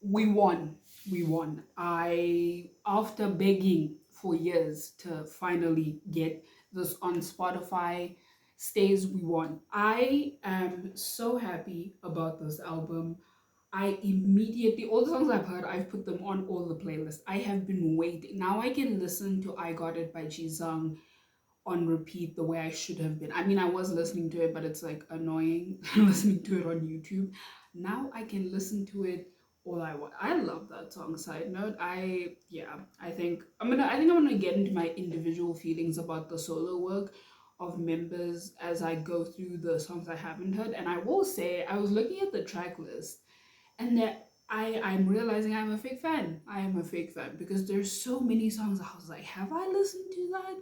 We won. I, after begging for years to finally get this on Spotify, stays, we won. I am so happy about this album. I immediately, all the songs I've heard, I've put them on all the playlists. I have been waiting. Now I can listen to I Got It by Jisung on repeat the way I should have been. I mean, I was listening to it, but it's like annoying listening to it on YouTube. Now I can listen to it all I want. I love that song. Side note, I think I'm gonna get into my individual feelings about the solo work of members as I go through the songs I haven't heard. And I will say I was looking at the track list and that I'm realizing I'm a fake fan. I am a fake fan because there's so many songs I was like, have I listened to that?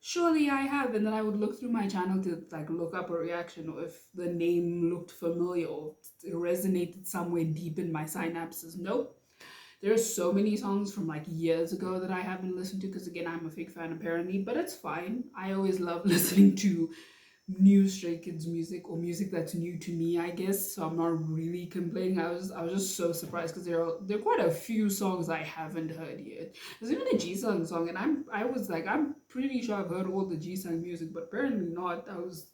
Surely I have. And then I would look through my channel to like look up a reaction or if the name looked familiar or it resonated somewhere deep in my synapses. Nope. There's so many songs from like years ago that I haven't listened to because again I'm a fake fan apparently, but it's fine. I always love listening to new Stray Kids music or music that's new to me, I guess. So I'm not really complaining. I was just so surprised because there are quite a few songs I haven't heard yet. There's even a Jisung song, and I was like I'm pretty sure I've heard all the Jisung music, but apparently not. I was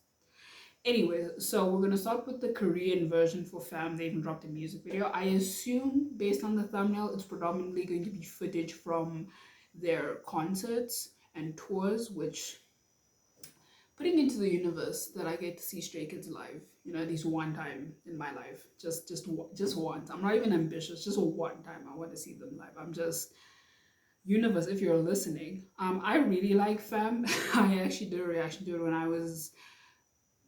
Anyway, so we're gonna start with the Korean version for Fam. They even dropped a music video. I assume based on the thumbnail, it's predominantly going to be footage from their concerts and tours, which putting into the universe that I get to see Stray Kids live, at least one time in my life, just once. I'm not even ambitious, just one time I want to see them live. I'm just universe. If you're listening, I really like Fam. I actually did a reaction to it when I was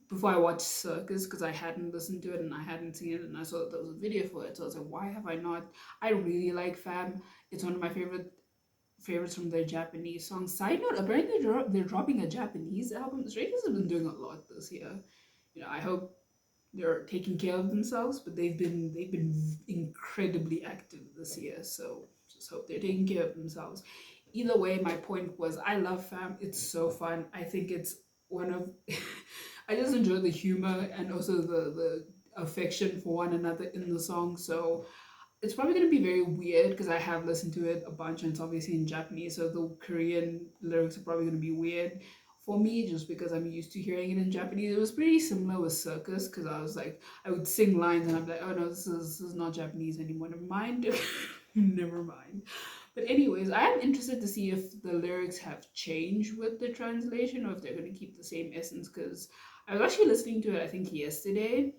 before I watched Circus because I hadn't listened to it and I hadn't seen it and I saw that there was a video for it. So I was like, why have I not? I really like Fam. It's one of my favorites from their Japanese songs. Side note, apparently they're dropping a Japanese album. Stray Kids have been doing a lot this year. I hope they're taking care of themselves, but they've been incredibly active this year. So just hope they're taking care of themselves. Either way, my point was I love Fam. It's so fun. I think it's one of I just enjoy the humor and also the affection for one another in the song. So it's probably going to be very weird because I have listened to it a bunch and it's obviously in Japanese, so the Korean lyrics are probably going to be weird for me just because I'm used to hearing it in Japanese. It was pretty similar with Circus because I was like, I would sing lines and I'm like, oh no, this is not Japanese anymore. Never mind. Never mind. But anyways, I am interested to see if the lyrics have changed with the translation or if they're going to keep the same essence because I was actually listening to it, I think, yesterday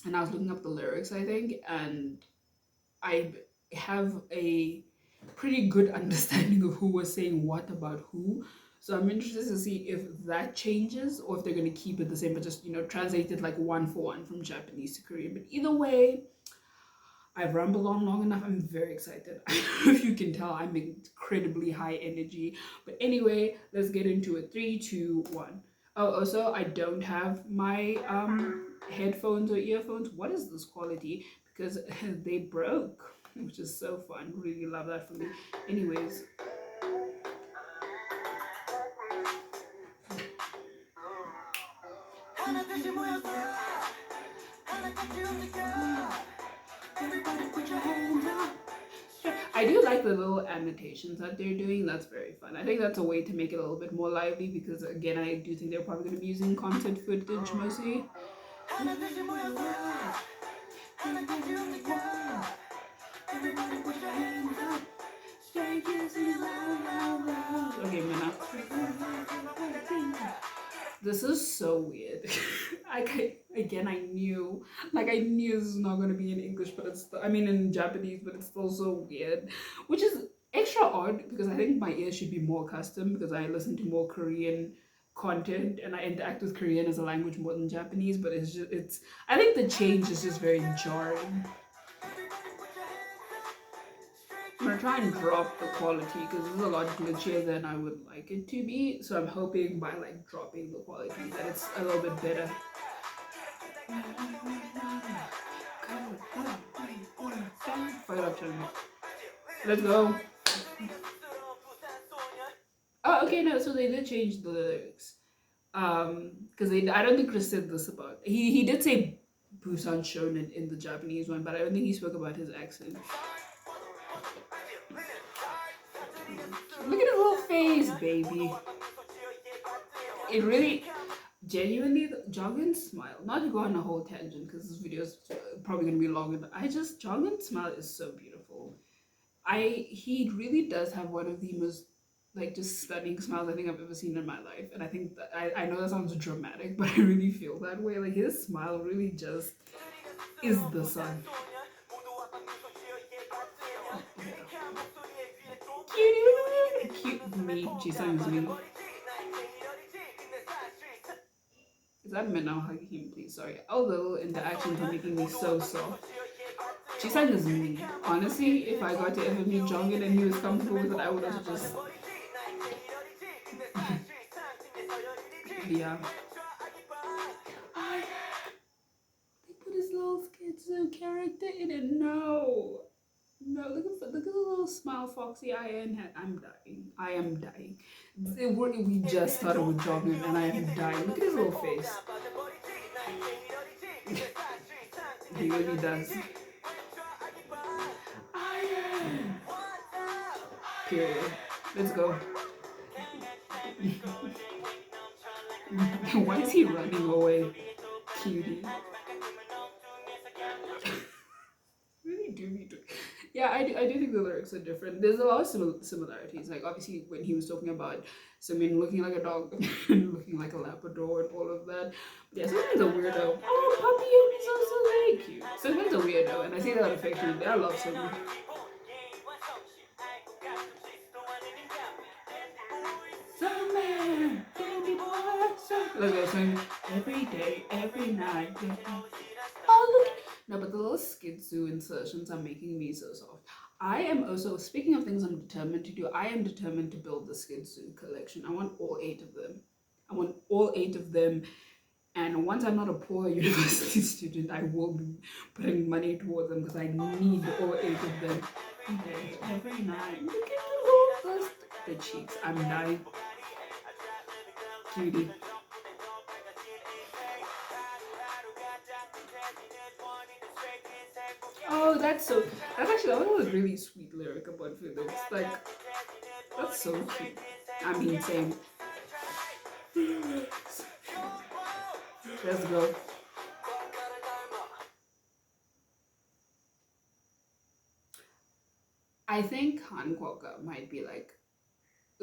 and I was looking up the lyrics, I think, and I have a pretty good understanding of who was saying what about who. So I'm interested to see if that changes or if they're going to keep it the same, but just, translate it like one for one from Japanese to Korean. But either way, I've rambled on long enough. I'm very excited. If you can tell, I'm incredibly high energy. But anyway, let's get into it. Three, two, one. Oh, also, I don't have my headphones or earphones. What is this quality? Because they broke, which is so fun. Really love that for me. Anyways. I do like the little annotations that they're doing. That's very fun. I think that's a way to make it a little bit more lively because, again, I do think they're probably going to be using concert footage mostly. Okay, Mina. This is so weird. Again, I knew this is not going to be in English, but in Japanese, but it's still so weird, which is extra odd because I think my ears should be more accustomed because I listen to more Korean content and I interact with Korean as a language more than Japanese, but I think the change is just very jarring. I'm gonna try and drop the quality because this is a lot glitchier than I would like it to be. So I'm hoping by like dropping the quality that it's a little bit better. Fire up, channel. Let's go. Oh, okay, no. So they did change the lyrics. Because I don't think Chris said this about. He did say Busan shown in the Japanese one, but I don't think he spoke about his accent. Look at his little face, baby. It really, genuinely, Jonghyun's smile. Not to go on a whole tangent because this video is probably gonna be long, but Jonghyun's smile is so beautiful. He really does have one of the most like just stunning smiles I think I've ever seen in my life, and I think that I know that sounds dramatic, but I really feel that way. Like his smile really just is the sun. Cute me, Jisung's me. Is that men now hugging him, please? Sorry. All the little interactions are making me so soft. Jisung is me. Honestly, if I got to ever meet Jonghyun and he was comfortable with it, I would have just yeah. They put his little schizo character in it. No, look at the little smile foxy I am. I'm dying. I am dying. We just started with Jonghyun and I am dying. Look at his little face. He really does. Period. Let's go. Why is he running away? Cutie. Really do need to. Yeah, I do think the lyrics are different. There's a lot of similarities. Like obviously when he was talking about Simin looking like a dog and looking like a Labrador and all of that. But yeah, Simin's a weirdo. Oh, Puppy is also very cute. Simin's a weirdo, and I say that affectionately. I love Simin. Let's go sing every day, every night. Oh, look. No, but the little Skidzu insertions are making me so soft. I am also, speaking of things I'm determined to do, I am determined to build the Skidzu collection. I want all 8 of them. I want all 8 of them. And once I'm not a poor university student, I will be putting money towards them because I need all 8 of them. Every night. Look at the cheeks. I'm dying. Cutie. Oh, that's actually, that was a really sweet lyric about Felix. Like, that's so cute. I mean, same. Let's go. I think Han Kwok might be like,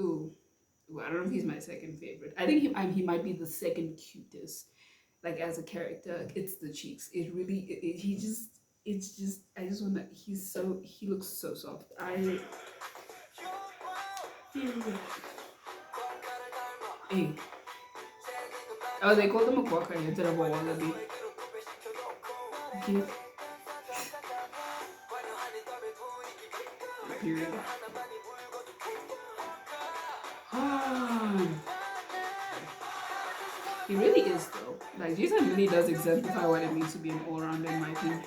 ooh, I don't know if he's my second favorite. I think he might be the second cutest. Like as a character, it's the cheeks. It really, I just want to, he looks so soft. Hey. Oh, they called him a quokka instead of a wallaby. Cute. Period. He really is though. Like Jason really does exemplify what it means to be an all-rounder in my opinion.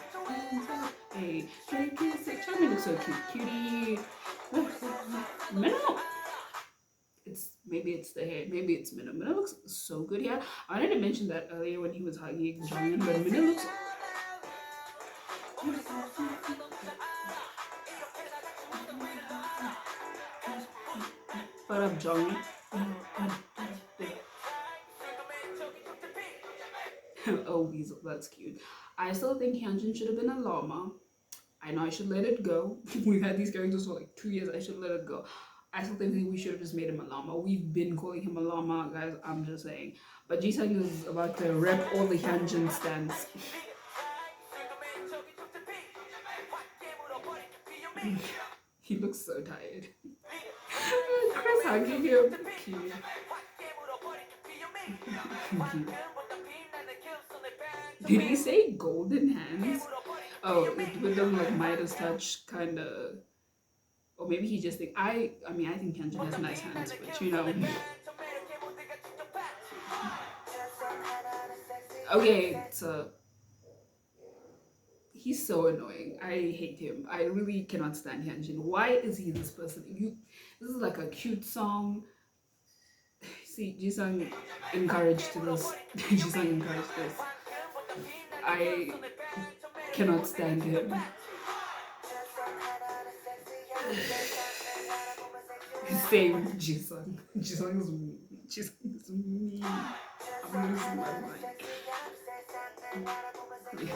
Hey, Charming looks so cute. Cutie. Minnow. Maybe it's the hair. Maybe it's Minnow. Minnow looks so good here. I wanted to mention that earlier when he was hugging Jonghyun, but Minnow looks. What up, Jonghyun? Oh, Weasel, that's cute. I still think Hyunjin should have been a llama. I know I should let it go. We've had these characters for like 2 years. I should let it go. I still think we should have just made him a llama. We've been calling him a llama, guys. I'm just saying. But Jisung is about to rep all the Hyunjin stands. He looks so tired. Chris hugging him. Cute. Did he say golden hands? Oh, with them like Midas touch kind of. Or maybe he just think I think Hyunjin has nice hands, but you know. Okay, so he's so annoying. I hate him. I really cannot stand Hyunjin. Why is he this person? This is like a cute song. See, Jisung encouraged this. Jisung encouraged this. I cannot stand him. Same Jisung. Jisung is mean. Jisung is mean. I'm losing my mind. Yeah.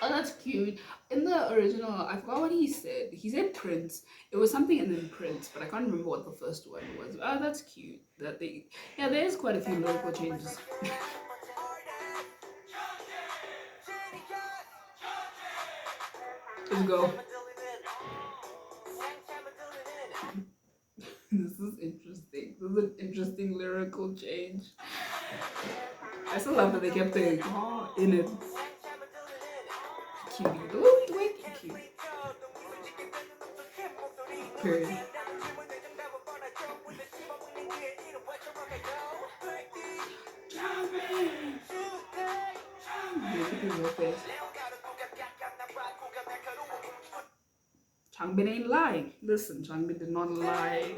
Oh, that's cute. In the original, I forgot what he said. He said Prince. It was something and then Prince, but I can't remember what the first one was. Oh, that's cute. That they, yeah, there's quite a few lyrical changes. Let's go. This is interesting. This is an interesting lyrical change. I still love that they kept the in it. Cutie. Ooh, wait, cute. Period. Changbin ain't lying. Listen, Changbin did not lie.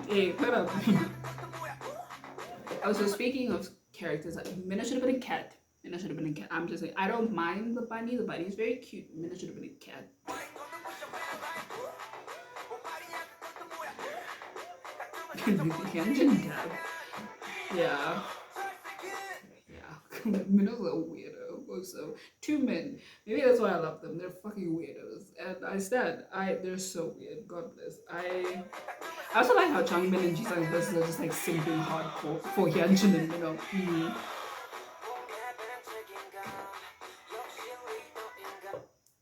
Hey, put up. Also, speaking of characters, Minna should have been a cat. Minna should have been a cat. I'm just saying, I don't mind the bunny. The bunny is very cute. Minna should have been a cat. Hyunjin dab. Yeah. Yeah. Minna's a weirdo. So, two men. Maybe that's why I love them. They're fucking weirdos. And I said, they're so weird. God bless. I also like how Changbin and Jisung's verses are just like simping hardcore for Hyunjin and Minna.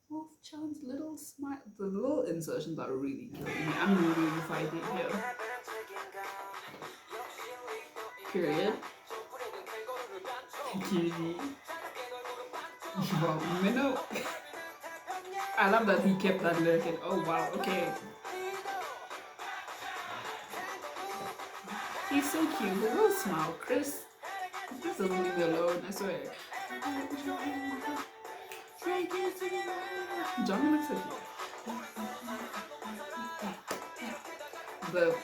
Wolf Chan's little smile. The little insertions are really killing me. I'm really fighting here. Period. Cutie. Wow, Minna. I love that he kept that lyric in. Oh wow, okay. He's so cute. The little smile. Chris doesn't leave me alone, I swear. John looks so cute. The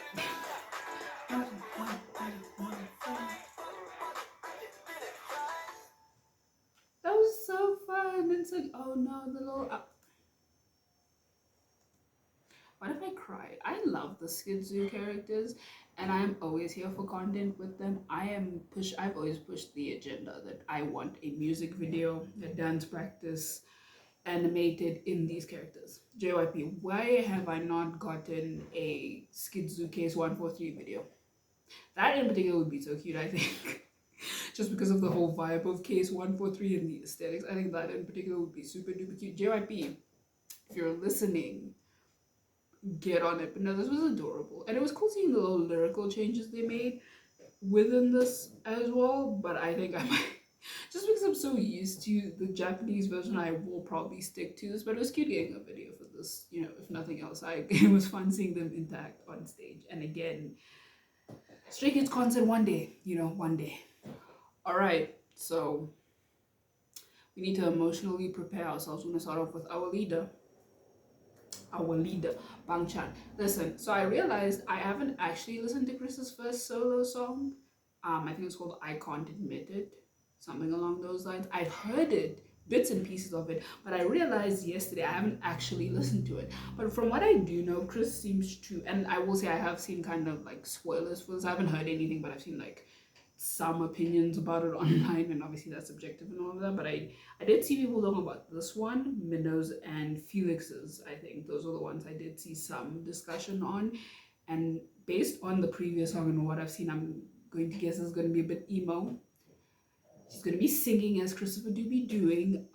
that was so fun. It's like, oh no, the little what if I cry? I love the SKZ characters, and I'm always here for content with them. I've always pushed the agenda that I want a music video, a dance practice, animated in these characters. JYP, why have I not gotten a SKZ Case 143 video? That in particular would be so cute, I think. Just because of the whole vibe of Case 143 and the aesthetics. I think that in particular would be super duper cute. JYP, if you're listening, get on it. But no, this was adorable. And it was cool seeing the little lyrical changes they made within this as well. But I think I might, just because I'm so used to the Japanese version, I will probably stick to this. But it was cute getting a video for this, you know, if nothing else. It was fun seeing them interact on stage. And again, Stray Kids concert one day, you know, one day. Alright, so we need to emotionally prepare ourselves. We're going to start off with our leader, Bang Chan. Listen, so I realized I haven't actually listened to Chris's first solo song. I think it's called I Can't Admit It, something along those lines. I've heard it, bits and pieces of it, but I realized yesterday I haven't actually listened to it. But from what I do know, Chris seems to, and I will say I have seen kind of like spoilers for this. I haven't heard anything, but I've seen like some opinions about it online, and obviously that's subjective and all of that. But I did see people talking about this one, Minno's and Felix's. I think those are the ones I did see some discussion on. And based on the previous song and what I've seen, I'm going to guess it's going to be a bit emo. She's going to be singing as Christopher do be doing,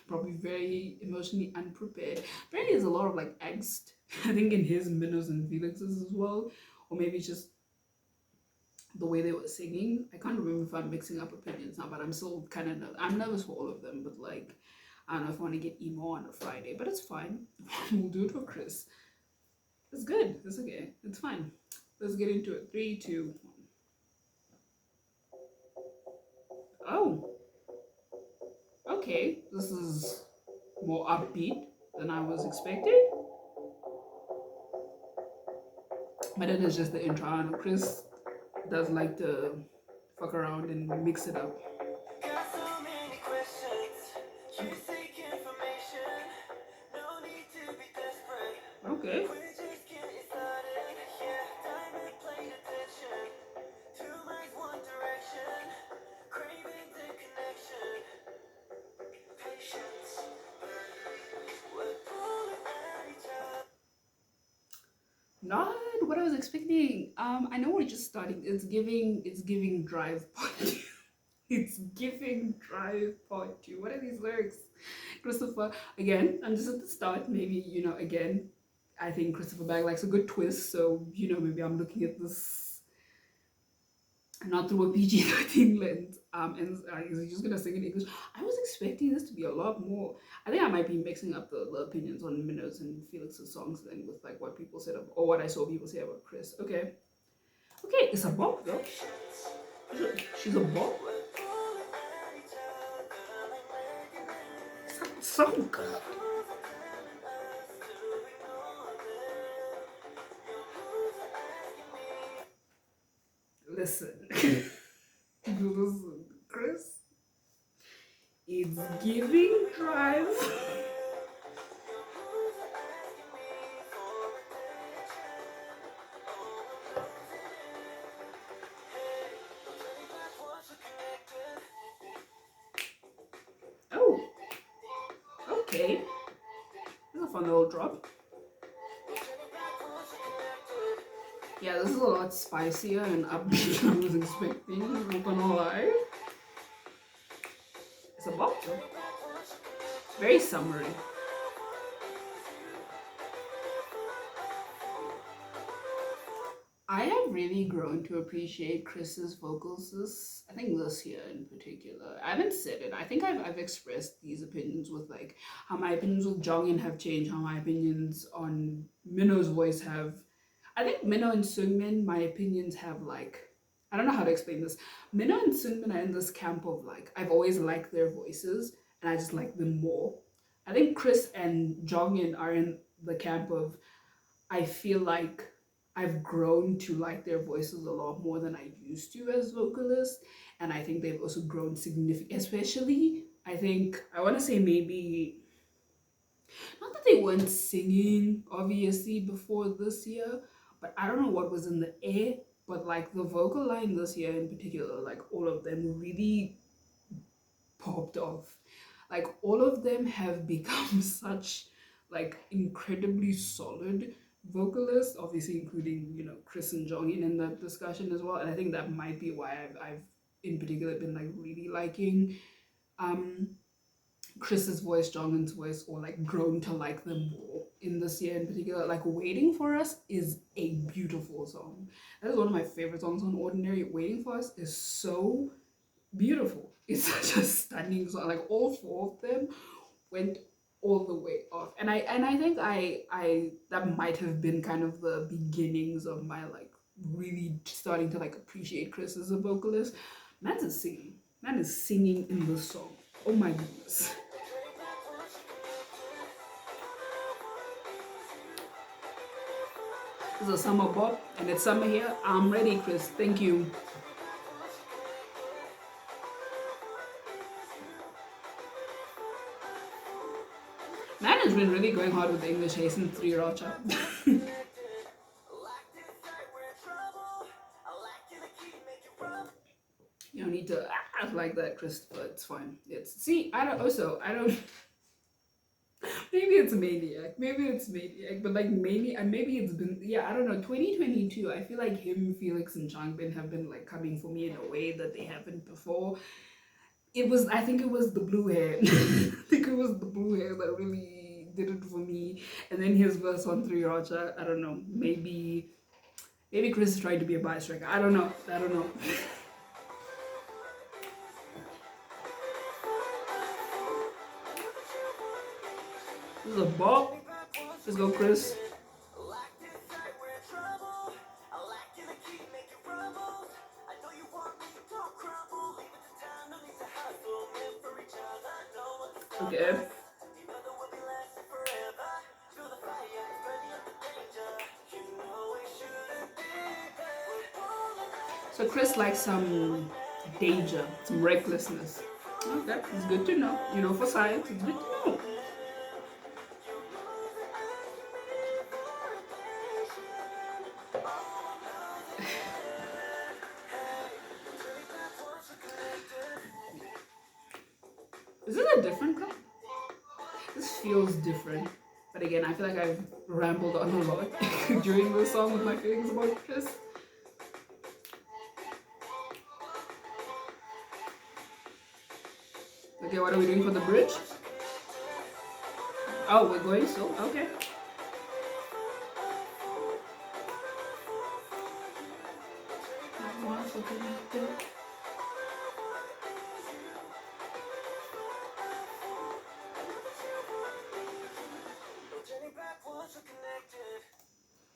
probably very emotionally unprepared. Apparently there's a lot of like angst, I think, in his, Minno's and Felix's as well. Or maybe it's just the way they were singing. I can't remember if I'm mixing up opinions now, but I'm still kind of I'm nervous for all of them. But like, I don't know if I want to get emo on a Friday, but it's fine. We'll do it for Chris. It's good. It's okay. It's fine. Let's get into it. 3, 2, 1. Oh, okay, this is more upbeat than I was expecting. But then it's just the intro. I don't know, Chris does like to fuck around and mix it up. Got so many questions. You seek information. No need to be desperate. Okay. We're just getting started. Yeah, time and play attention. Two minds, one direction. Craving the connection. Patience. We're pulling at each other. Not what I was expecting. I know we're just starting. It's giving drive part two. It's giving drive part two. What are these lyrics? Christopher, again, I'm just at the start. Maybe, again, I think Christopher Bag likes a good twist. So, maybe I'm looking at this not through a PG-13 lens. And is he just gonna sing in English? I was expecting this to be a lot more. I think I might be mixing up the opinions on Minno's and Felix's songs then with like what people said or what I saw people say about Chris. Okay, it's a bop though. She's a bop. So good. Listen, listen, Chris. It's giving drive. Oh, okay. This is a fun little drop. Yeah, this is a lot spicier and upbeat than I was expecting. I'm not gonna lie. It's a bop though. Very summery. I have really grown to appreciate Chris's vocals this year in particular. I haven't said it. I think I've expressed these opinions with like how my opinions with Jongin have changed, how my opinions on Minno's voice have. I think Minno and Sungmin, my opinions have like, I don't know how to explain this. Minno and Sungmin are in this camp of like, I've always liked their voices and I just like them more. I think Chris and Jongin are in the camp of, I feel like I've grown to like their voices a lot more than I used to as vocalists. And I think they've also grown significantly, especially, I think, I want to say maybe, not that they weren't singing, obviously, before this year, but I don't know what was in the air. But like the vocal line this year in particular, like all of them really popped off. Like all of them have become such like incredibly solid vocalists, obviously including Chris and Jongin in that discussion as well. And I think that might be why I've in particular been like really liking um Chris's voice, Jongin's voice, or like grown to like them more in this year in particular. Like Waiting for Us is a beautiful song. That is one of my favorite songs on Ordinary. Waiting for Us is so beautiful. It's such a stunning song. Like all four of them went all the way off. And I think I that might have been kind of the beginnings of my like really starting to like appreciate Chris as a vocalist. Man is singing. Man is singing in the song. Oh my goodness. This is a summer bop and it's summer here. I'm ready, Chris. Thank you. Man has been really going hard with the English Hasten 3 Racha. You don't need to act like that, Christopher. It's fine. I don't maybe it's Maniac, but like maybe it's been, yeah, I don't know, 2022, I feel like him, Felix, and Changbin have been like coming for me in a way that they haven't before. I think it was the blue hair. I think it was the blue hair that really did it for me. And then his verse on 3 Racha, I don't know, maybe Chris is trying to be a bias striker. I don't know. This is a bop. Let's go, Chris. Okay. So Chris likes some danger, some recklessness. Okay, it's good to know. You know, for science, it's good to know. Is this a different cup? This feels different. But again, I feel like I've rambled on a lot during this song with my feelings about Chris. Okay, what are we doing for the bridge? Oh, we're going still? Okay.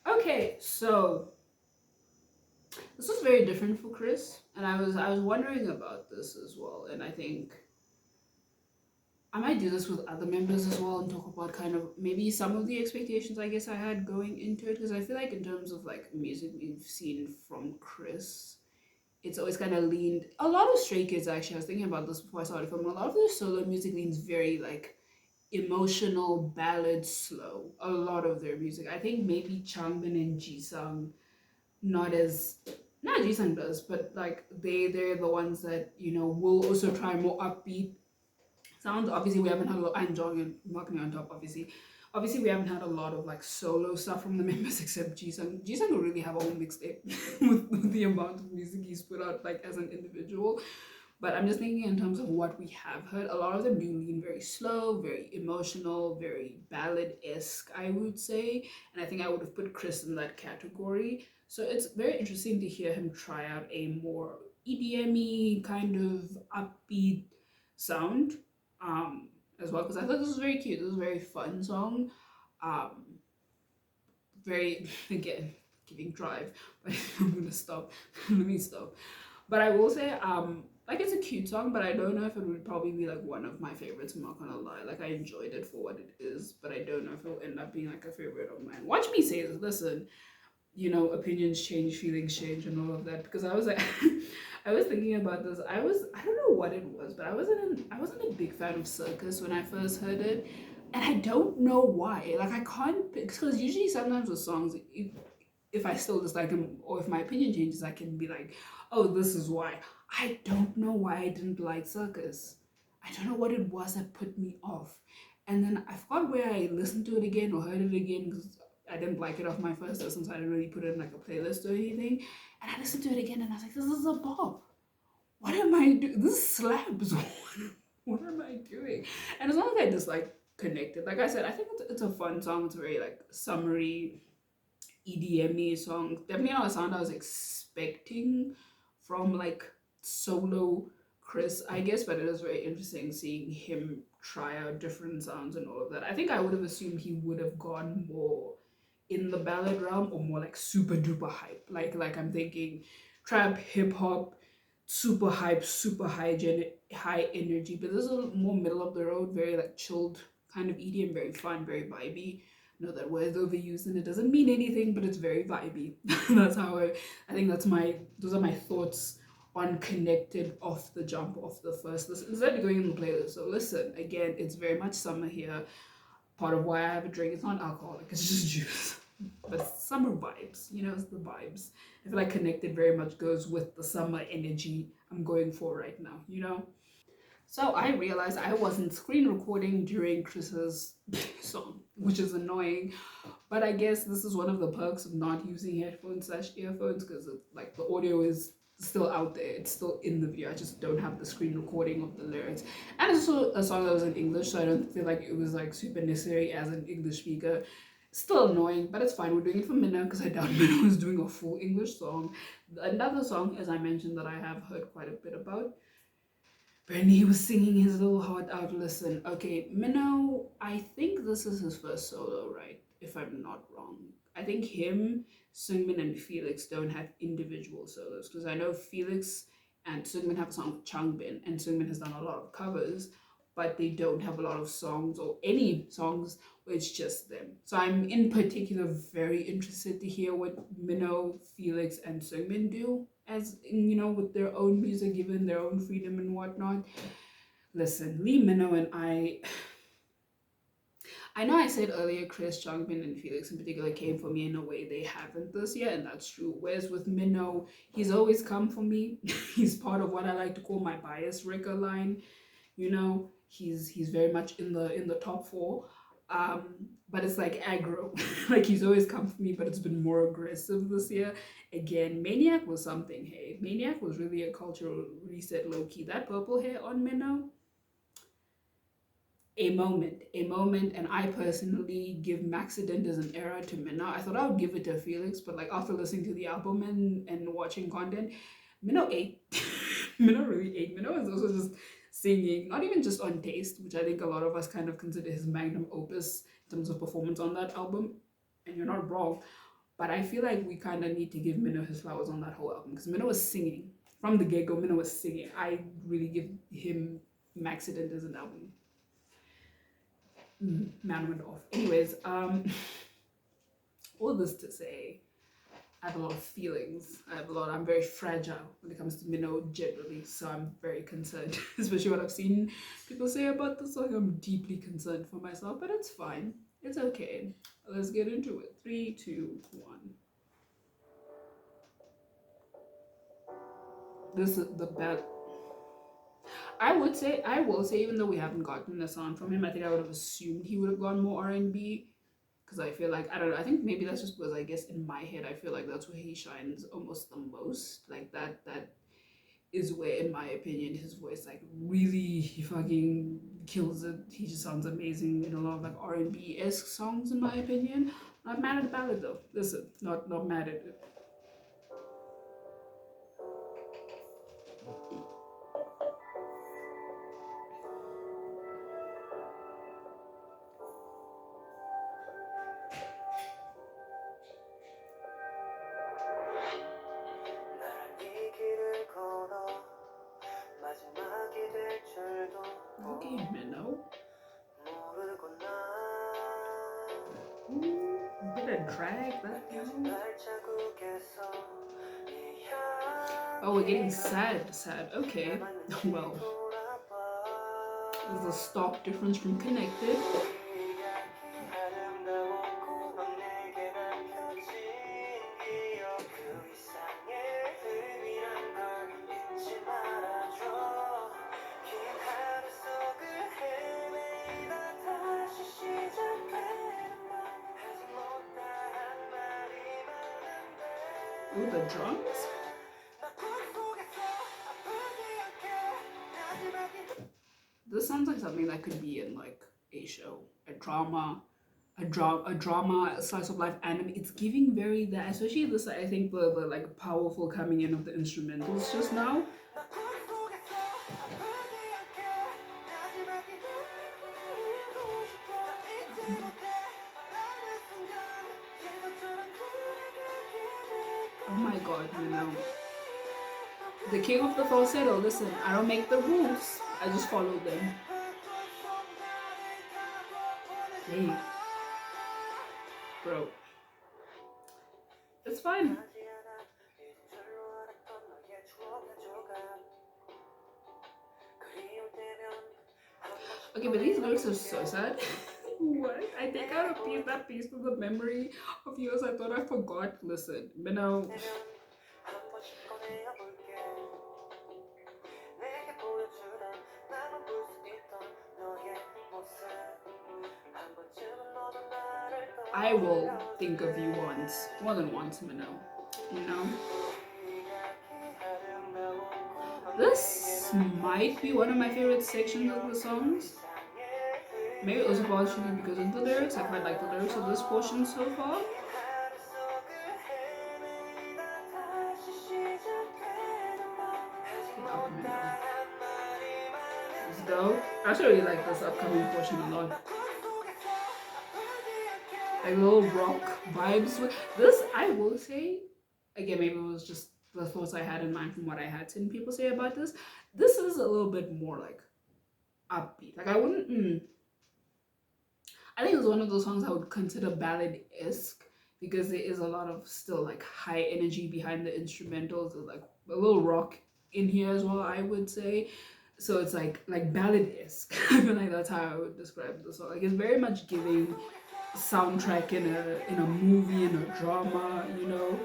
Okay, so this was very different for Chris, and I was wondering about this as well, and I think I might do this with other members as well and talk about kind of maybe some of the expectations I guess I had going into it, because I feel like in terms of like music we've seen from Chris, it's always kind of leaned a lot of Stray Kids. Actually, I was thinking about this before I started filming. A lot of their solo music leans very like emotional, ballad, slow. A lot of their music. I think maybe Changbin and Jisung not as not Jisung does, but like they're the ones that will also try more upbeat sounds. Obviously, we haven't had a lot. I'm jogging and walking on top. Obviously, we haven't had a lot of like solo stuff from the members except Jisung. Jisung will really have a whole mixtape with the amount of music he's put out like as an individual. But I'm just thinking in terms of what we have heard, a lot of them do lean very slow, very emotional, very ballad-esque, I would say. And I think I would have put Chris in that category. So it's very interesting to hear him try out a more EDM-y kind of upbeat sound as well. Because I thought this was very cute. This was a very fun song. Um, very, again, giving drive. But I'm going to stop. Let me stop. But I will say, like it's a cute song, but I don't know if it would probably be like one of my favorites. I'm not gonna lie. Like I enjoyed it for what it is, but I don't know if it'll end up being like a favorite of mine. Watch me say this. Listen, opinions change, feelings change, and all of that. Because I was like, I was thinking about this. I don't know what it was, but I wasn't a big fan of Circus when I first heard it, and I don't know why. Like I can't, because usually sometimes with songs, if I still dislike them or if my opinion changes, I can be like, oh, this is why. I don't know why I didn't like Circus. I don't know what it was that put me off. And then I forgot where I listened to it again or heard it again because I didn't like it off my first listen, so I didn't really put it in like a playlist or anything. And I listened to it again and I was like, this is a bop. What am I doing? This slaps. What am I doing? And it's not like I just like connected. Like I said, I think it's a fun song. It's very like summery, EDM song. Definitely not a sound I was expecting from like solo Chris, I guess, but it is very interesting seeing him try out different sounds and all of that. I think I would have assumed he would have gone more in the ballad realm or more like super duper hype. Like I'm thinking trap, hip hop, super hype, super high energy. But this is a more middle of the road, very like chilled kind of EDM, very fun, very vibey. I know that word's overused and it doesn't mean anything, but it's very vibey. That's how I think those are my thoughts on connected off the jump off the first listen. Instead of going in the playlist. So listen, again, it's very much summer here. Part of why I have a drink, it's not alcoholic, it's just juice. But summer vibes, it's the vibes. I feel like connected very much goes with the summer energy I'm going for right now. So I realized I wasn't screen recording during Chris's song, which is annoying. But I guess this is one of the perks of not using headphones/earphones because like the audio is still out there. It's still in the video. I just don't have the screen recording of the lyrics. And it's also a song that was in English, so I don't feel like it was like super necessary as an English speaker. Still annoying, but it's fine. We're doing it for Minna because I doubt Minna was doing a full English song. Another song, as I mentioned, that I have heard quite a bit about. Bernie was singing his little heart out. Listen, okay, Minnow, I think this is his first solo, right? If I'm not wrong. I think him, Sungmin, and Felix don't have individual solos because I know Felix and Sungmin have a song with Changbin, and Sungmin has done a lot of covers. but they don't have a lot of songs or any songs where it's just them. So I'm in particular very interested to hear what Minnow, Felix, and Seungmin do, as in, with their own music, given their own freedom and whatnot. Listen, Lee Minnow and I know I said earlier Chris, Changbin, and Felix in particular came for me in a way they haven't this year, and that's true. Whereas with Minnow, he's always come for me. He's part of what I like to call my bias wrecker line. He's very much in the top four. But it's like aggro. Like he's always come for me, but it's been more aggressive this year. Again, Maniac was something, hey. Maniac was really a cultural reset, low key. That purple hair on Minnow, a moment, and I personally give Maxident as an era to Minnow. I thought I would give it to Felix, but like after listening to the album and watching content, Minnow ate. Minnow really ate. Minnow is also just singing, not even just on taste, which I think a lot of us kind of consider his magnum opus in terms of performance on that album, and you're not wrong, but I feel like we kind of need to give Minnow his flowers on that whole album, because Minnow was singing. From the get-go, Minnow was singing. I really give him Maxident as an album. Man went off. Anyways, all this to say, I have a lot of feelings. I'm very fragile when it comes to Minnow generally, so I'm very concerned, especially what I've seen people say about the song. I'm deeply concerned for myself, but it's fine. It's okay. Let's get into it. 3, 2, 1. This is the best. I will say, even though we haven't gotten a sound from him, I think I would have assumed he would have gone more R&B, because I feel like, I don't know, I think maybe that's just because I guess in my head I feel like that's where he shines almost the most. Like that is where, in my opinion, his voice like really, he fucking kills it. He just sounds amazing in a lot of like R&B-esque songs, in my opinion. Not mad at the ballad though. Listen, not mad at it. Okay, Minnow. Bit of drag, that piano. Oh, we're getting sad. Okay. Well, there's a stark difference from Connected. Ooh, the drums? This sounds like something that could be in like a show, a drama, a slice of life anime. It's giving very that, especially this. I think the like powerful coming in of the instrumentals just now. Oh my god, the king of the falsetto. Listen, I don't make the rules. I just follow them. Hey, bro, it's fine. Okay, but these lyrics are so sad. What? I take out that piece of the memory of yours I thought I forgot. Listen, Minnow. I will think of you once, more than once, Minnow. This might be one of my favorite sections of the songs. Maybe it was partially because of the lyrics. I quite like the lyrics of this portion so far. It's dope. I actually really like this upcoming portion a lot. Like little rock vibes with this. I will say, again, maybe it was just the thoughts I had in mind from what I had seen people say about this. This is a little bit more like upbeat. Like I wouldn't. I think it's one of those songs I would consider ballad-esque because there is a lot of still like high energy behind the instrumentals. There's like a little rock in here as well, I would say. So it's like ballad-esque. I feel like that's how I would describe the song. Like it's very much giving soundtrack in a movie, in a drama, you know.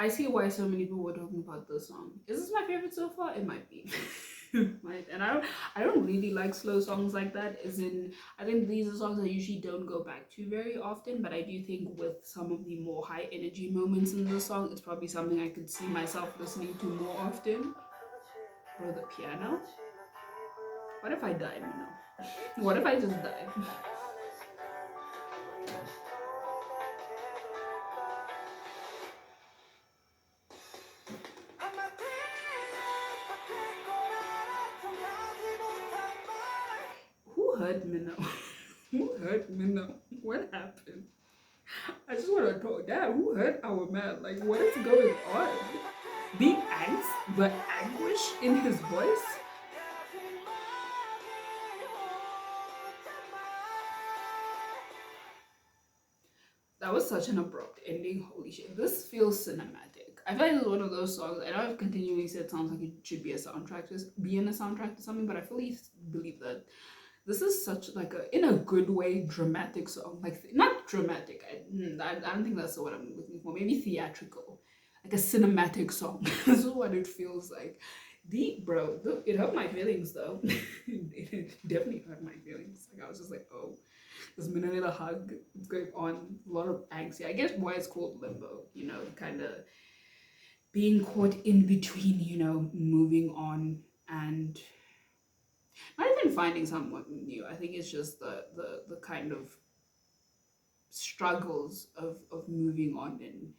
I see why so many people were talking about this song. Is this my favorite so far? It might be. Right. And I don't really like slow songs like that. As in, I think these are songs I usually don't go back to very often, but I do think with some of the more high energy moments in the song, it's probably something I could see myself listening to more often. Or the piano. What if I die, you know? What if I just die? Who hurt Minnow? Who hurt Minnow? What happened? I just want to talk. Yeah, who hurt our man? Like, what is going on? The angst, the anguish in his voice. That was such an abrupt ending. Holy shit. This feels cinematic. I feel like it's one of those songs. I know I've continually said it sounds like it should be a soundtrack, just be in a soundtrack to something, but I fully believe that this is such like a in a good way dramatic song. Like not dramatic. I don't think that's what I'm looking for. Maybe theatrical, like a cinematic song. This is what it feels like. Deep, bro. It hurt my feelings though. It definitely hurt my feelings. Like I was just like, oh, this minute a hug. It's going on. A lot of angst. I guess why it's called Limbo. You know, kind of being caught in between. You know, moving on and not even finding someone new. I think it's just the kind of struggles of moving on and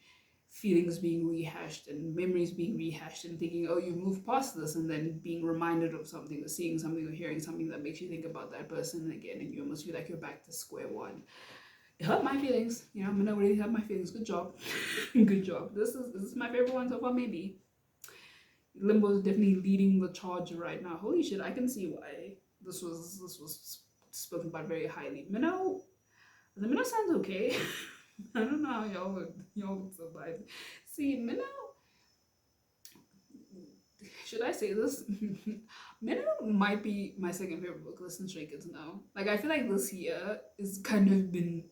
feelings being rehashed and memories being rehashed and thinking, oh, you moved past this, and then being reminded of something or seeing something or hearing something that makes you think about that person again, and you almost feel like you're back to square one. It hurt my feelings. You know, I'm gonna really hurt my feelings. Good job. Good job. This is my favorite one so far, maybe. Limbo is definitely leading the charge right now. Holy shit, I can see why this was spoken about very highly. Minnow, the Minnow sounds okay. I don't know how y'all would survive. See, Minnow, should I say this? Minnow might be my second favorite vocalist in Stray Kids now. Like I feel like this year is kind of been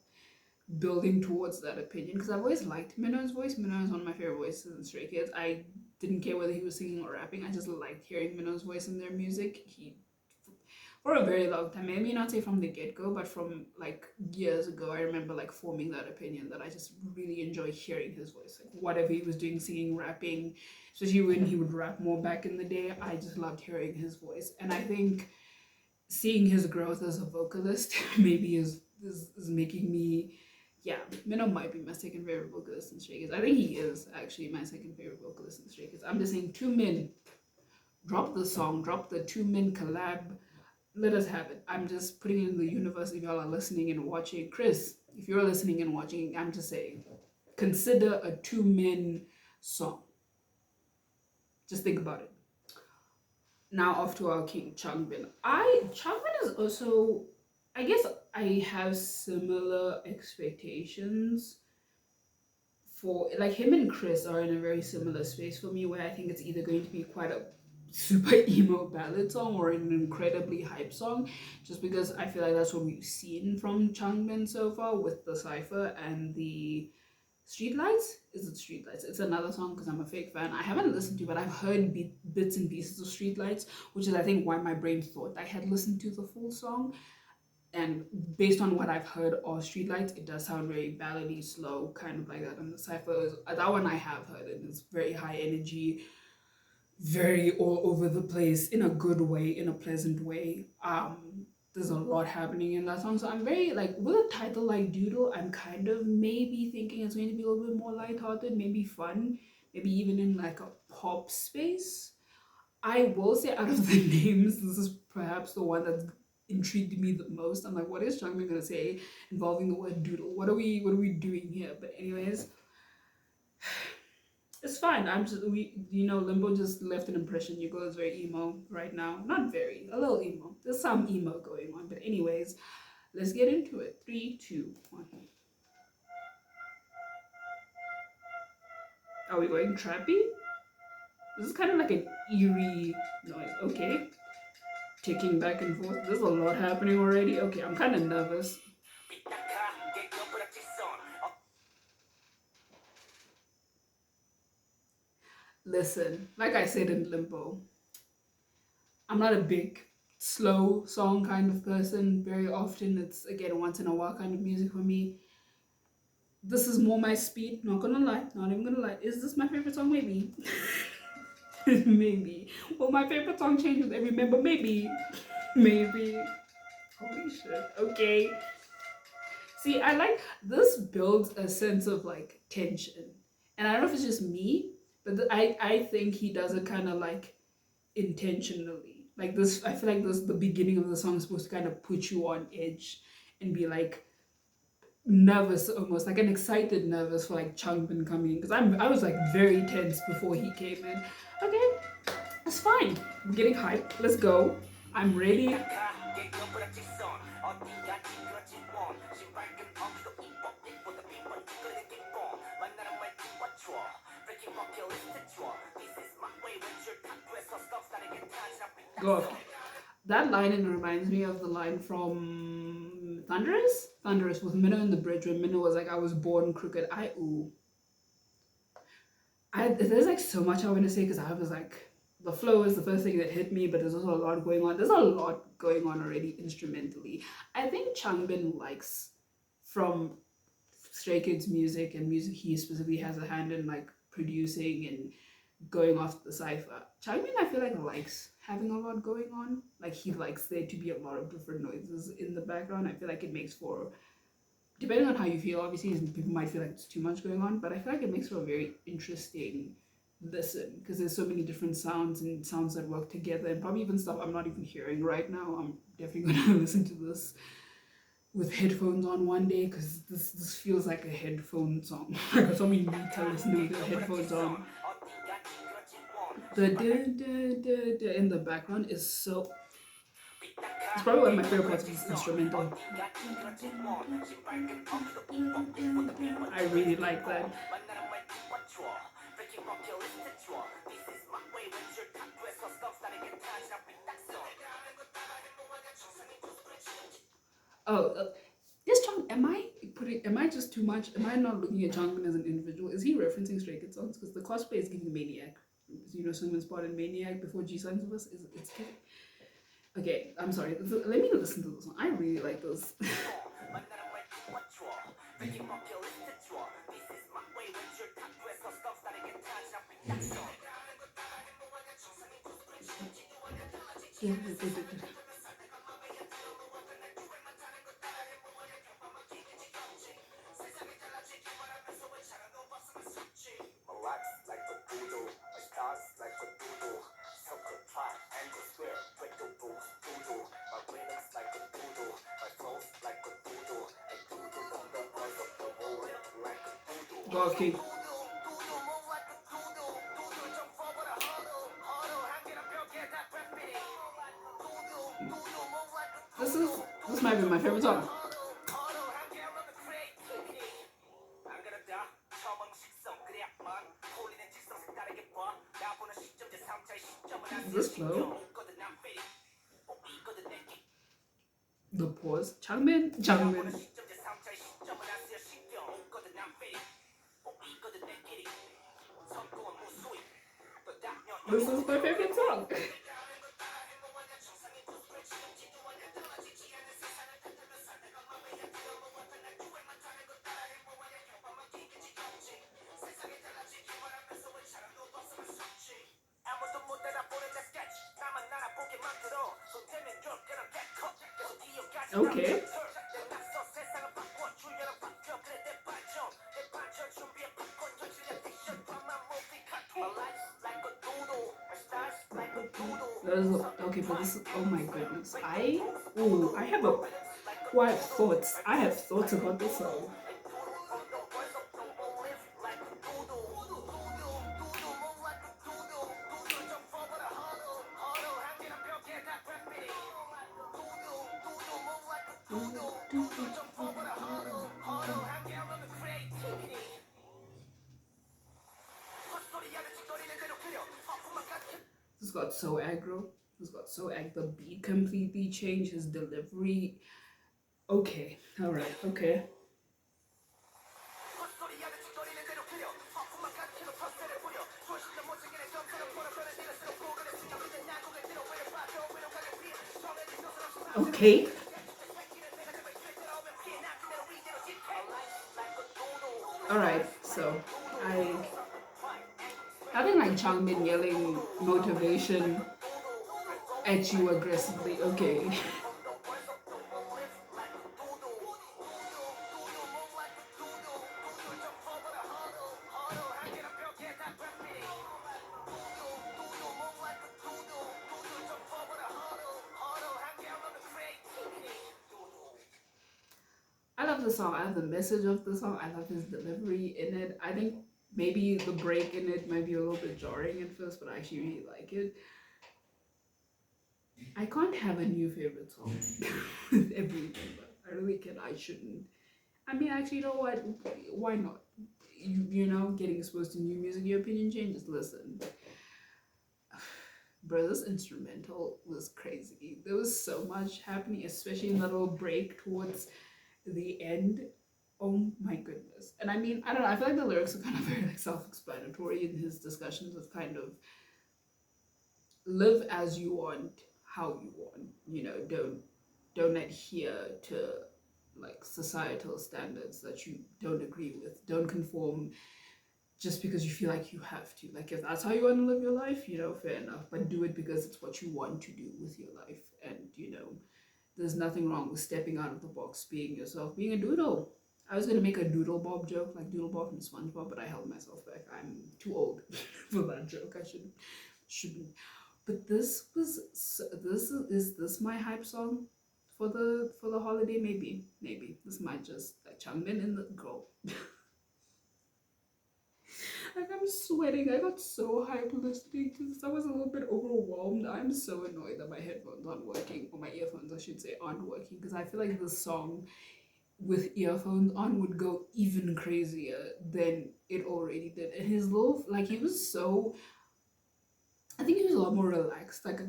building towards that opinion because I've always liked Minnow's voice. Minnow is one of my favorite voices in Stray Kids. I didn't care whether he was singing or rapping. I just liked hearing Minnow's voice in their music. He, for a very long time, maybe not say from the get-go, but from like years ago, I remember like forming that opinion that I just really enjoy hearing his voice. Like whatever he was doing, singing, rapping, especially when he would rap more back in the day, I just loved hearing his voice. And I think seeing his growth as a vocalist maybe is making me, yeah, Minnow might be my second favorite vocalist in Stray Kids. I think he is actually my second favorite vocalist in Stray Kids. I'm just saying, two men, drop the song, drop the two men collab. Let us have it. I'm just putting it in the universe if y'all are listening and watching. Chris, if you're listening and watching, I'm just saying, consider a two men song. Just think about it. Now off to our king, Changbin. Changbin is also, I guess I have similar expectations for, like, him and Chris are in a very similar space for me where I think it's either going to be quite a super emo ballad song or an incredibly hype song, just because I feel like that's what we've seen from Changbin so far with the Cypher and the Streetlights. Is it Streetlights? It's another song because I'm a fake fan. I haven't listened to, but I've heard bits and pieces of Streetlights, which is I think why my brain thought I had listened to the full song. And based on what I've heard of Streetlights, it does sound very ballady, slow, kind of like that. And the Cypher is that one I have heard, and it's very high energy, very all over the place in a good way, in a pleasant way. there's a lot happening in that song. So I'm very like with a title like Doodle, I'm kind of maybe thinking it's going to be a little bit more lighthearted, maybe fun, maybe even in like a pop space. I will say out of the names, this is perhaps the one that's intrigued me the most. I'm like, what is Changmin gonna say involving the word doodle? What are we doing here? But anyways, it's fine. I'm just Limbo just left an impression. You girl is very emo right now. Not very, a little emo. There's some emo going on. But anyways, let's get into it. 3, 2, 1. Are we going trappy? This is kind of like an eerie noise. Okay. Ticking back and forth. There's a lot happening already. Okay, I'm kind of nervous. Listen, like I said in Limbo, I'm not a big slow song kind of person. Very often it's again once in a while kind of music for me. This is more my speed, not gonna lie, not even gonna lie. Is this my favorite song? Maybe. Maybe. Will my favorite song change with every member? Maybe. Maybe. Holy shit. Okay. See, I like this builds a sense of like tension. And I don't know if it's just me, but I think he does it kind of like intentionally. Like this, I feel like this the beginning of the song is supposed to kind of put you on edge and be like nervous, almost like an excited nervous for like Changbin coming in, because I was like very tense before he came in. Okay, that's fine. I'm getting hyped. Let's go. I'm ready. Go. That line and reminds me of the line from Thunderous. Thunderous with Minnow in the bridge when Minnow was like, "I was born crooked." There's like so much I want to say because I was like, the flow is the first thing that hit me, but there's also a lot going on. There's a lot going on already instrumentally. I think Changbin likes from Stray Kids music and music he specifically has a hand in like producing and going off the cipher. Changbin, I feel like likes having a lot going on. Like he likes there to be a lot of different noises in the background. I feel like it makes for, depending on how you feel, obviously people might feel like it's too much going on, but I feel like it makes for a very interesting listen because there's so many different sounds and sounds that work together and probably even stuff I'm not even hearing right now. I'm definitely gonna listen to this with headphones on one day because this feels like a headphone song. Like a song you need to listen with the headphones on. The in the background is so. It's probably one of my favorite parts of this instrumental. I really like that. Oh, this Chang, am I just too much? Am I not looking at Changbin as an individual? Is he referencing Stray Kids songs? Because the cosplay is giving Maniac. Someone spotted Maniac before G signs of us. It's giving. Okay, I'm sorry. Let me listen to this one. I really like this. Okay. This might be my favorite song. This flow. The pause. Changmin. This is my favorite song. Okay. Okay, but this is, oh my goodness. I have a, oh, I have thoughts. I have thoughts about this song. This got so aggro. This got so aggro. The beat completely changed. His delivery. Okay. All right. Okay. Okay. All right. So I having like Changbin yelling motivation at you aggressively. Okay. I love the song. I love the message of the song. I love his delivery in it. I think maybe the break in it might be a little bit jarring at first, but I actually really like it. I can't have a new favorite song with every member. I really can. I shouldn't. I mean, actually, you know what? Why not? You know, getting exposed to new music, your opinion changes. Listen, bro, this instrumental was crazy. There was so much happening, especially in that little break towards the end. Oh my goodness. And I mean, I don't know, I feel like the lyrics are kind of very like self-explanatory in his discussions of kind of live as you want, how you want. You know, don't adhere to like societal standards that you don't agree with. Don't conform just because you feel like you have to. Like if that's how you want to live your life, you know, fair enough. But do it because it's what you want to do with your life. And you know, there's nothing wrong with stepping out of the box, being yourself, being a doodle. I was gonna make a Doodle Bob joke, like Doodle Bob from SpongeBob, but I held myself back. I'm too old for that joke. I shouldn't. But is this my hype song for the holiday? Maybe this might just like Changmin in the girl. Like I'm sweating. I got so hyped listening to this. I was a little bit overwhelmed. I'm so annoyed that my headphones aren't working, or my earphones, I should say, aren't working, because I feel like this song with earphones on would go even crazier than it already did. And his little, like, he was so, I think he was a lot more relaxed, like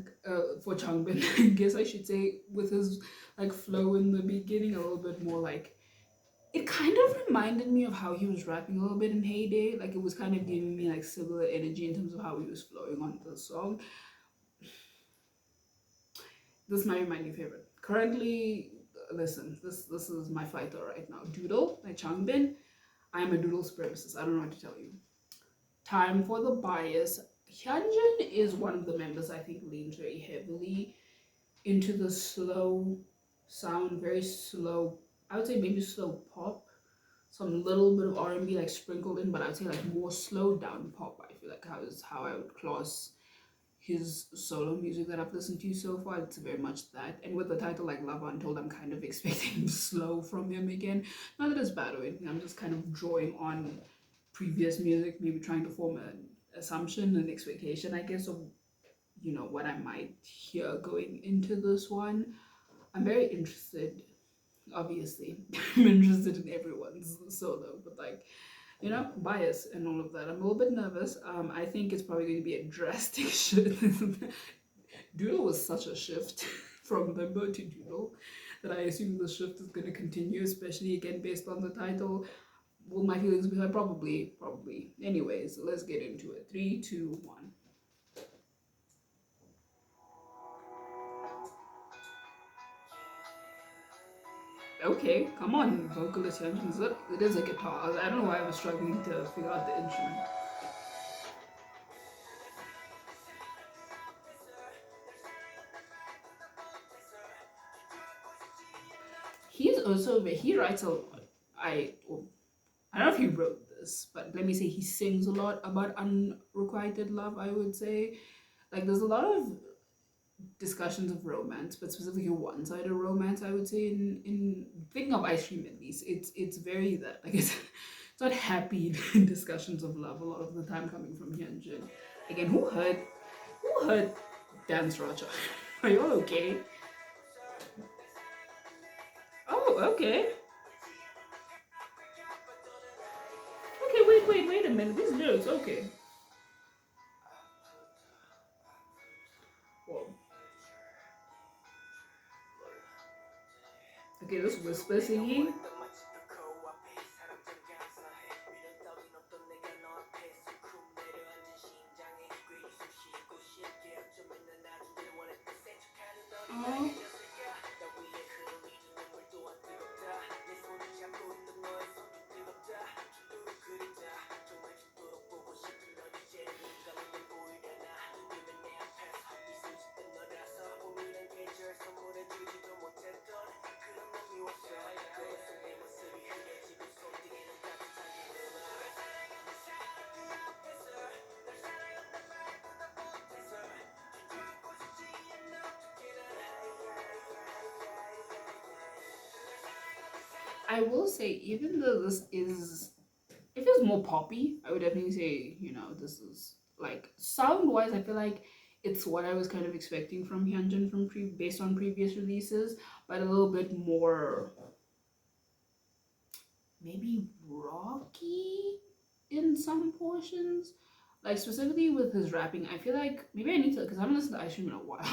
for Changbin, I guess I should say, with his like flow in the beginning, a little bit more like, it kind of reminded me of how he was rapping a little bit in Heyday. Like it was kind of giving me like similar energy in terms of how he was flowing on the song. This might be my new favorite. Currently, listen, this is my fighter right now. Doodle by Changbin. I am a Doodle supremacist. I don't know what to tell you. Time for the bias. Hyunjin is one of the members I think leans very heavily into the slow sound, very slow. I would say maybe slow pop, some little bit of R&B like sprinkled in, but I would say like more slowed down pop. I feel like how I would class his solo music that I've listened to so far. It's very much that. And with the title like Love Untold, I'm kind of expecting slow from him again. Not that it's bad or anything. I'm just kind of drawing on previous music, maybe trying to form an assumption, an expectation, I guess, of you know what I might hear going into this one. I'm very interested. Obviously, I'm interested in everyone's solo, but like you know, bias and all of that. I'm a little bit nervous. I think it's probably going to be a drastic shift. Doodle was such a shift from Limbo to Doodle that I assume the shift is going to continue, especially again based on the title. Will my feelings be like probably. Anyways, let's get into it. 3, 2, 1. Okay, come on, vocalist Hyunjin. It is a guitar. I don't know why I was struggling to figure out the instrument. he's also he writes a lot. Well, I don't know if he wrote this, but let me say he sings a lot about unrequited love. I would say like there's a lot of discussions of romance, but specifically one-sided romance. I would say in thinking of Ice Cream at least, it's very that like it's not happy discussions of love a lot of the time coming from Hyunjin. Again, who heard Dance Raja? Are you all okay? Oh, okay. Okay, wait a minute. These lyrics, okay. Whoa. Okay, this whisper singing. Oh. I will say, even though this is, if it was more poppy, I would definitely say, this is like sound wise, I feel like it's what I was kind of expecting from Hyunjin from based on previous releases, but a little bit more maybe rocky in some portions. Like specifically with his rapping, I feel like maybe I need to because I haven't listened to Ice Cream in a while,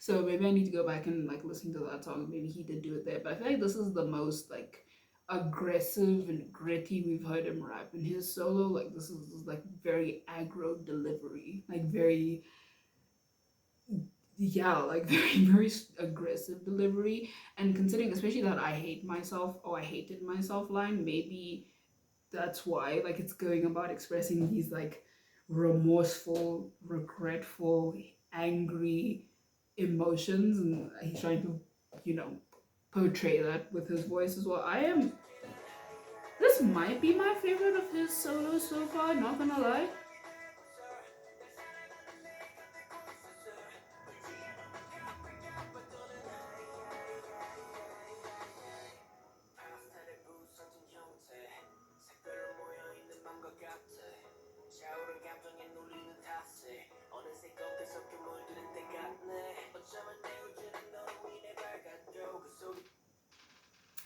so maybe I need to go back and like listen to that song. Maybe he did do it there, but I feel like this is the most like aggressive and gritty we've heard him rap in his solo. Like this is like very aggro delivery, like very yeah, like very aggressive delivery. And considering especially that I hate myself or I hated myself line, maybe that's why like it's going about expressing these like remorseful, regretful, angry emotions, and he's trying to you know portray that with his voice as well. This might be my favorite of his solos so far, not gonna lie.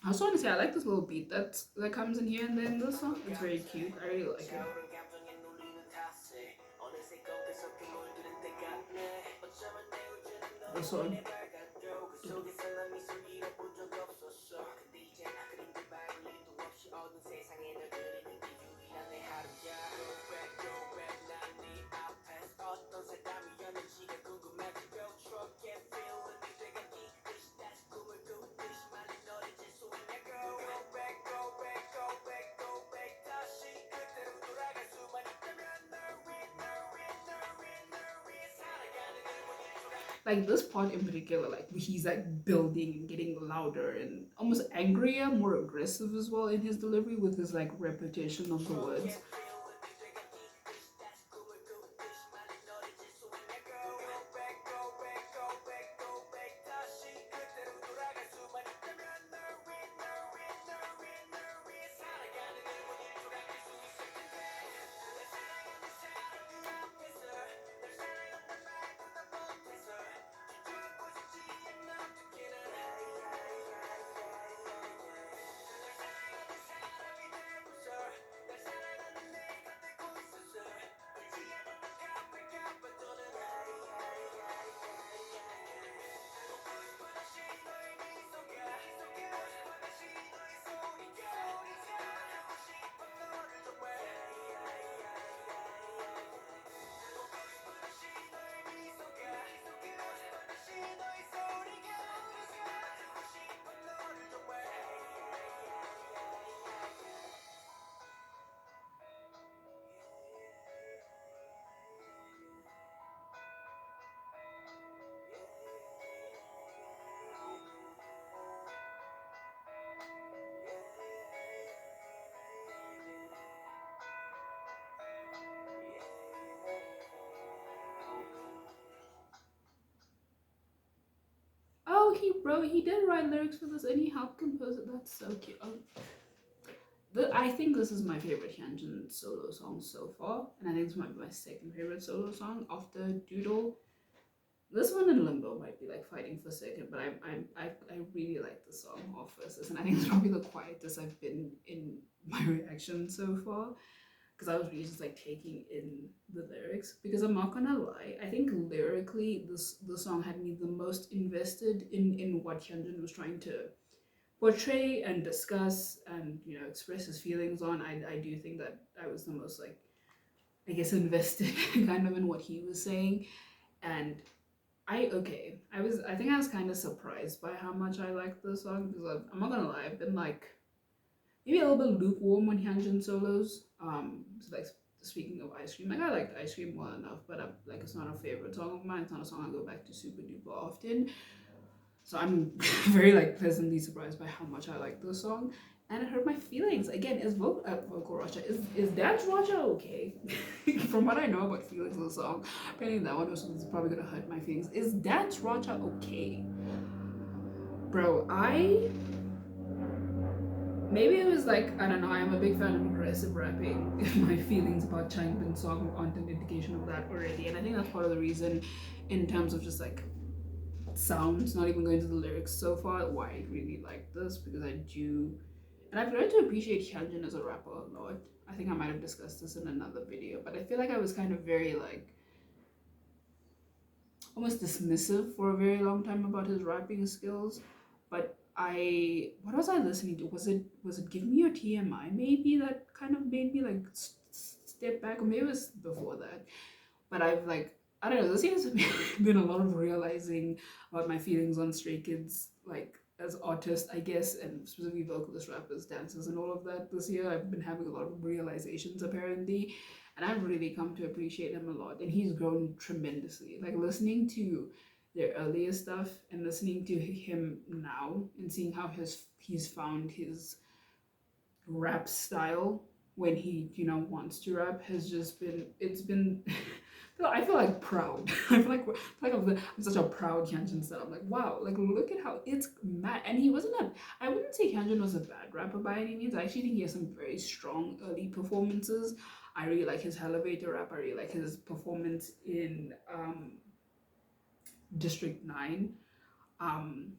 I also want to say I like this little beat that comes in here and then this song. It's very cute. I really like it. This one. Like this part in particular, like he's like building and getting louder and almost angrier, more aggressive as well in his delivery with his like repetition of the words. bro, he did write lyrics for this and he helped compose it. That's so cute. I think this is my favorite Hyunjin solo song so far, and I think this might be my second favorite solo song after Doodle. This one and Limbo might be like fighting for second, but I really like the song off verses, and I think it's probably the quietest I've been in my reaction so far, because I was really just like taking in the lyrics. Because I'm not gonna lie, I think lyrically the song had me the most invested in what Hyunjin was trying to portray and discuss and express his feelings on. I do think that I was the most like, I guess, invested kind of in what he was saying. And I think I was kind of surprised by how much I liked the song, because I'm not gonna lie, I've been like maybe a little bit lukewarm on Hyunjin solos. So like, speaking of Ice Cream, like I liked Ice Cream well enough, but like it's not a favorite song of mine. It's not a song I go back to super duper often. So I'm very like pleasantly surprised by how much I like this song. And it hurt my feelings. Again, is vocal Racha, is Dance Racha okay? From what I know about feelings of the song, apparently that one was probably gonna hurt my feelings. Is Dance Racha okay? Bro, maybe it was like, I don't know, I'm a big fan of aggressive rapping. My feelings about Changbin's song aren't an indication of that already. And I think that's part of the reason, in terms of just like sounds, not even going to the lyrics so far, why I really like this, because I do, and I've learned to appreciate Hyunjin as a rapper a lot. I think I might have discussed this in another video, but I feel like I was kind of very like almost dismissive for a very long time about his rapping skills. But what was I listening to? Was it Give Me Your TMI maybe that kind of made me like step back, or maybe it was before that. But I've like, I don't know, this year has been a lot of realizing about my feelings on Stray Kids, like as artists, I guess, and specifically vocalists, rappers, dancers, and all of that. This year, I've been having a lot of realizations apparently, and I've really come to appreciate him a lot. And he's grown tremendously. Like listening to their earlier stuff and listening to him now and seeing how he's found his rap style when he wants to rap has just been, it's been I feel like proud. I'm such a proud Hyunjin star. I'm like, wow, like look at how it's mad. And he wasn't a, I wouldn't say Hyunjin was a bad rapper by any means. I actually think he has some very strong early performances. I really like his elevator rap. I really like his performance in District 9. um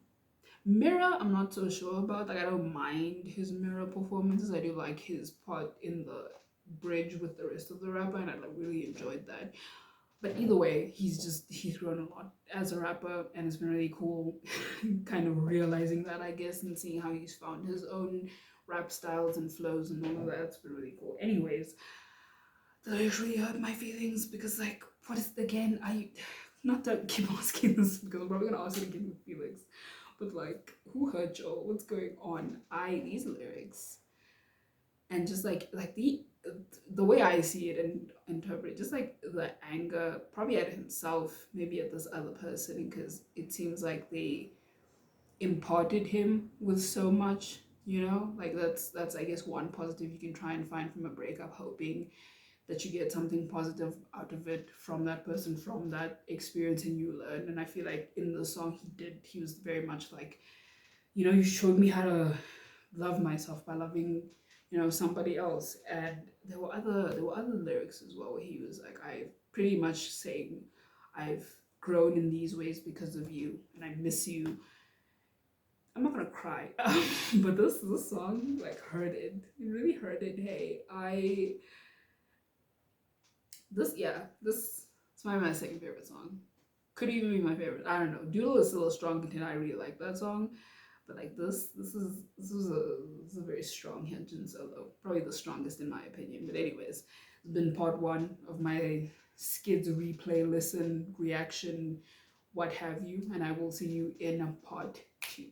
Mirror, I'm not so sure about. Like, I don't mind his Mirror performances. I do like his part in the bridge with the rest of the rapper, and I like really enjoyed that. But either way, he's grown a lot as a rapper, and it's been really cool kind of realizing that, I guess, and seeing how he's found his own rap styles and flows and all of that. It's been really cool. Anyways, that really hurt my feelings, because like, what is, again, I not to keep asking this, because I'm probably gonna ask it again with Felix, but like, who hurt Joel? What's going on? These lyrics, and just like the way I see it and interpret, just like the anger, probably at himself, maybe at this other person, because it seems like they imparted him with so much, like that's I guess one positive you can try and find from a breakup, hoping that you get something positive out of it from that person, from that experience, and you learn. And I feel like in the song he was very much like, you showed me how to love myself by loving, somebody else. And there were other lyrics as well where he was like, I pretty much saying, I've grown in these ways because of you, and I miss you. I'm not gonna cry, but this song like hurt it. It really hurt it. Hey, this it's my second favorite song. Could even be my favorite. I don't know. Doodle is still a strong contender. I really like that song. But like this is a very strong Hyunjin solo. Probably the strongest in my opinion. But anyways, it's been part one of my SKZ-Replay listen, reaction, what have you. And I will see you in a part two.